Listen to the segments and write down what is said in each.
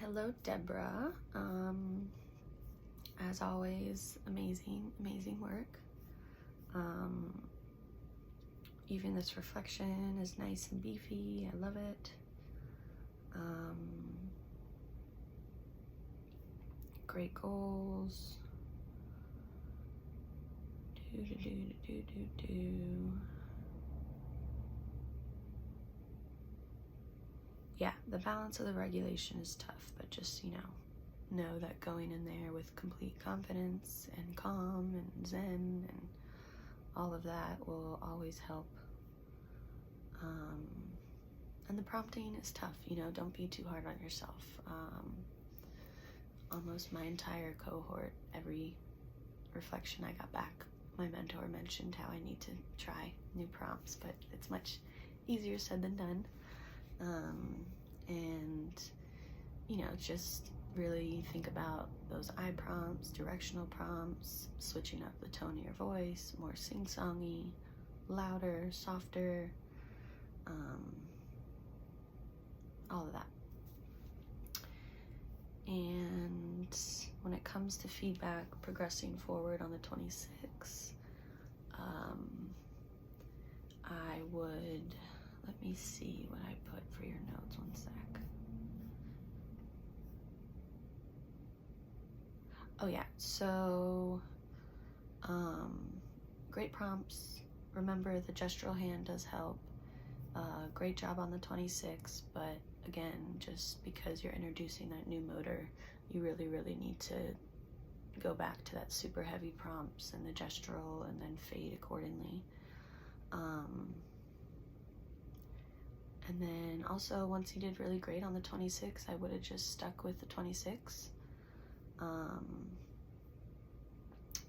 Hello, Deborah. As always, amazing work. Even this reflection is nice and beefy. I love it. Great goals. Yeah, the balance of the regulation is tough, but just, know that going in there with complete confidence and calm and zen and all of that will always help. And the prompting is tough, don't be too hard on yourself. Almost my entire cohort, every reflection I got back, my mentor mentioned how I need to try new prompts, but it's much easier said than done. And just really think about those eye prompts, directional prompts, switching up the tone of your voice, more sing-songy, louder, softer, all of that. And when it comes to feedback, progressing forward on the 26th, I would, let me see what I put for your notes, one sec. Oh yeah, so great prompts. Remember, the gestural hand does help. Great job on the 26th, but again, just because you're introducing that new motor, you really need to go back to that super heavy prompts and the gestural and then fade accordingly. And then also, once you did really great on the 26th, I would have just stuck with the 26.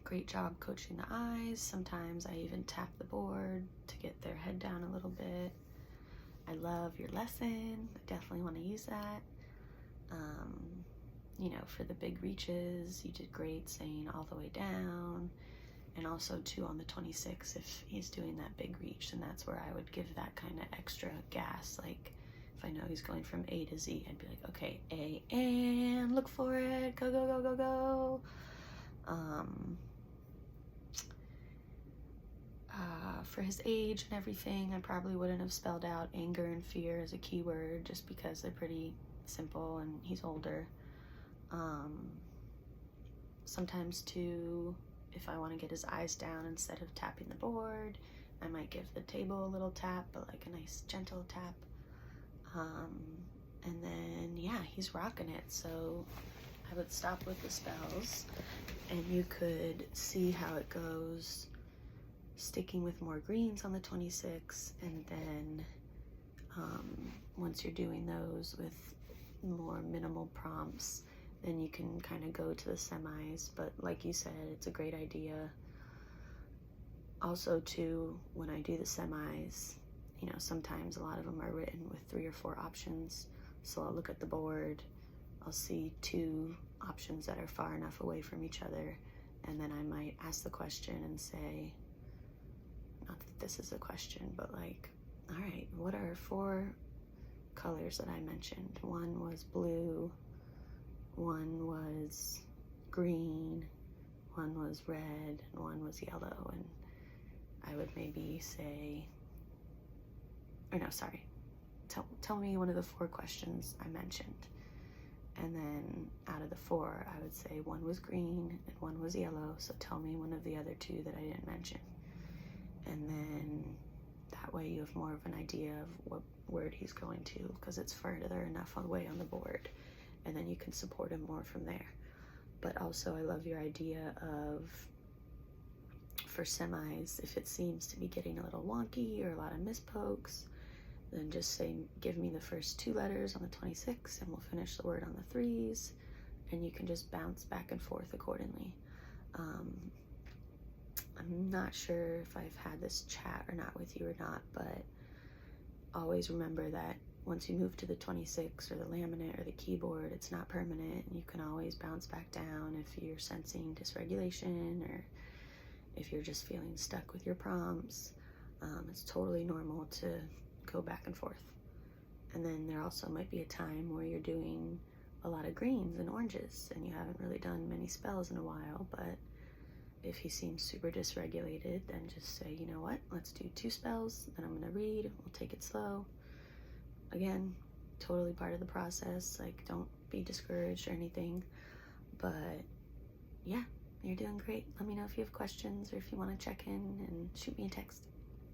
Great job coaching the eyes. Sometimes I even tap the board to get their head down a little bit. I love your lesson. I definitely want to use that. For the big reaches, you did great saying all the way down. And also too on the 26th, if he's doing that big reach, then that's where I would give that kind of extra gas. Like if I know he's going from A to Z, I'd be like, okay, A, and look for it, go, go, go, go, go. For his age and everything, I probably wouldn't have spelled out anger and fear as a keyword just because they're pretty simple and he's older. Sometimes too, if I want to get his eyes down instead of tapping the board, I might give the table a little tap, but like a nice gentle tap. And then, yeah, he's rocking it. So I would stop with the spells and you could see how it goes, sticking with more greens on the 26th. And then once you're doing those with more minimal prompts, then you can kind of go to the semis. But like you said, it's a great idea. Also too, when I do the semis, sometimes a lot of them are written with 3 or 4 options. So I'll look at the board, I'll see 2 options that are far enough away from each other, and then I might ask the question and say, not that this is a question, but like, all right, what are 4 colors that I mentioned? One was blue, one was green, one was red, and one was yellow. And I would maybe say, or no, sorry, tell me one of the 4 questions I mentioned. And then out of the 4, I would say one was green and one was yellow. So tell me one of the other 2 that I didn't mention. And then that way you have more of an idea of what word he's going to, because it's further enough away on the board. And then you can support him more from there. But also I love your idea of, for semis, if it seems to be getting a little wonky or a lot of mispokes, then just say, give me the first 2 letters on the 26th and we'll finish the word on the 3s, and you can just bounce back and forth accordingly. I'm not sure if I've had this chat or not with you or not, but always remember that once you move to the 26 or the laminate or the keyboard, it's not permanent, and you can always bounce back down if you're sensing dysregulation or if you're just feeling stuck with your prompts. It's totally normal to go back and forth. And then there also might be a time where you're doing a lot of greens and oranges and you haven't really done many spells in a while, but if he seems super dysregulated, then just say, you know what, let's do 2 spells, then I'm gonna read, we'll take it slow. Again, totally part of the process, like don't be discouraged or anything, but yeah, you're doing great. Let me know if you have questions or if you want to check in, and shoot me a text.